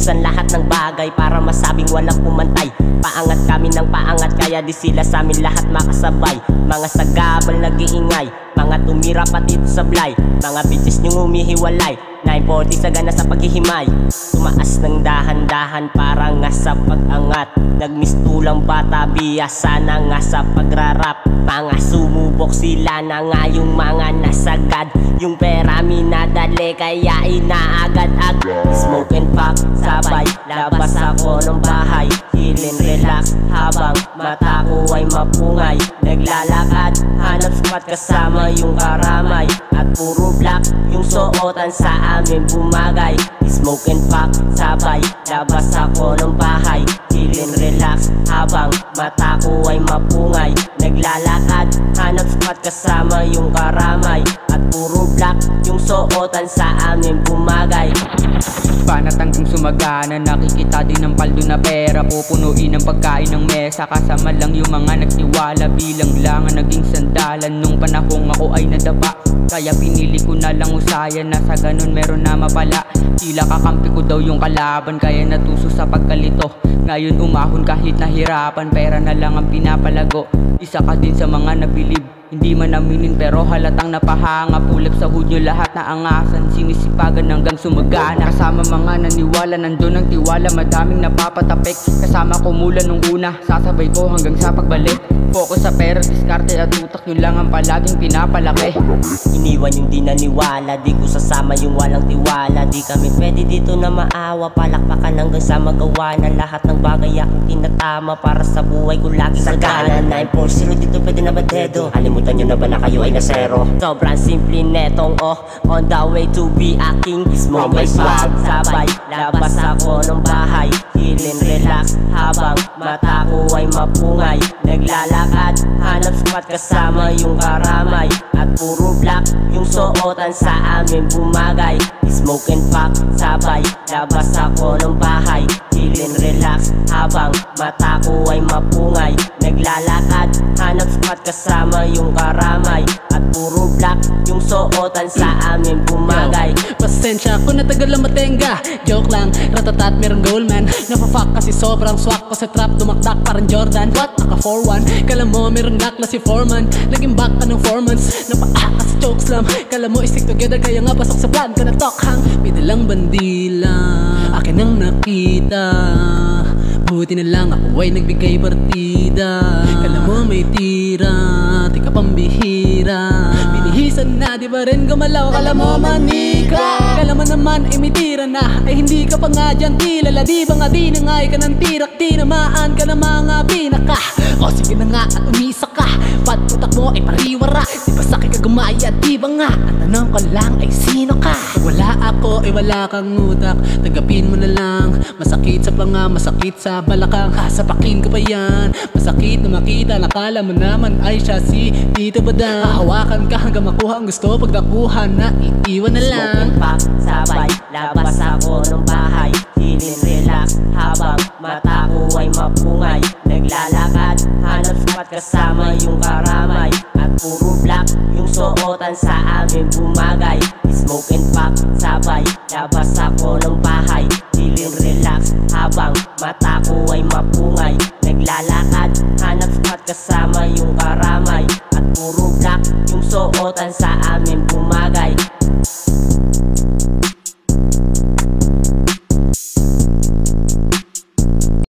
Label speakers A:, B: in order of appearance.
A: Inutusan lahat ng bagay para masabing walang pumantay. Paangat kami ng paangat, kaya di sila sa amin lahat makasabay. Mga sagabal nag-iingay, mga tumira pati sablay, mga bitches nyong humihiwalay. 940 sagana sa paghihimay. Tumaas ng dahan-dahan para nga sa pag-angat. Nagmistulang bata biya sana nga sa pagrarap. Mga sumubok sila na nga yung mga nasagad. Yung pera minadali kaya inaagad-agad. Smoke and pop, sabay, labas ako ng bahay. Chillin, relax, habang mata ko ay mapungay. Naglalakad, hanap spot kasama yung karamay. At puro black, yung suotan sa amin bumagay. Smoke and pop, sabay, labas ako ng bahay. Chillin, relax, habang mata ko ay mapungay. Naglalakad, hanap spot kasama yung karamay. At puro black, yung suotan sa amin bumagay.
B: Panatanggang sumagana, nakikita din ng paldo na pera. Pupunuin ang pagkain ng mesa, kasama lang yung mga nagtiwala. Bilang lang ang naging sandalan nung panahong ako ay nadapa. Kaya pinili ko na lang usayan na sa ganun meron na mapala. Tila kakampi ko daw yung kalaban, kaya natuso sa pagkalito. Ngayon umahon kahit nahirapan, pera na lang ang pinapalago. Isa ka din sa mga nabilib, hindi man aminin pero halatang napahanga. Pulip sa hudyo lahat na angasan, sinisipagan hanggang sumagana. Kasama mga naniwala, nandun ang tiwala, madaming napapatapik. Kasama ko mula nung una, sasabay ko hanggang sa pagbalik. Focus sa pera, diskarte at utak, yun lang ang palaging pinapalaki.
A: Iniwan yung di naniwala, di ko sasama yung walang tiwala. Di kami pwede dito na maawa, palakpakan hanggang sa magawa na lahat ng bagay akong tinatama para sa buhay ko lagi sagana. 940 dito pwede na ba dedo? Alimutan nyo na ba na kayo ay nasero? Sobrang simple netong on the way to be a king. Smoke my swag, sabay, labas ako ng bahay. Chillin, relax, habang mata ko ay mapungay. Naglalakad, hanap spot kasama yung karamay. At puro black, yung suotan sa amin bumagay. Smoke and pop, sabay, labas ako ng bahay. Chillin, relax, habang mata ko ay mapungay. Naglalakad, hanap spot kasama yung karamay. At puro black, yung suotan sa amin bumagay.
C: Pasensya ko na tagal lang matenga, joke lang, ratatat merong goal man. Napafuck kasi sobrang swak ko sa trap, dumakdak parang Jordan. What? Naka 4-1, kala mo merong nakla si Foreman. Naging back ka ng 4 months, napaa ka sa jokes lang. Kala mo stick together kaya nga pasok sa plan ka na talk hang. May dalang bandila, akin ang nakita. Buti na lang ako ay nagbigay partida. Kala mo may tira, di ka pambihira. Binihisan na di ba rin gumalaw, kala mo manika. Kala mo naman ay may tira na, ay hindi ka pa nga dyan kilala. Di ba nga di na nga'y ka ng tirak, tinamaan ka ng mga pinaka. O sige na nga at umisa ka, ba't utak mo ay pariwara? Di ba sakit ka gumaya, di ba nga? Ang tanong ko lang ay sino ka? Pag wala ako ay wala kang utak, tanggapin mo na lang. Masakit sa panga, masakit sa balakang, sapakin ko pa yan. Masakit na makita, nakala mo naman ay siya si Tito Badang. Hahawakan ka hanggang makuha ang gusto, pag nakuha na iiwan na lang.
A: Smoke and pop, sabay, labas ako ng bahay. Chillin, relax, habang mata ko ay mapungay. Naglalakad, hanap spot kasama yung karamay. At puro black, yung suotan sa amin bumagay. Smoke and pop, sabay, labas ako ng bahay. Chillin, relax, habang mata ko ay mapungay. Naglalakad, hanap spot kasama yung karamay. At puro black, yung suotan sa amin bumagay.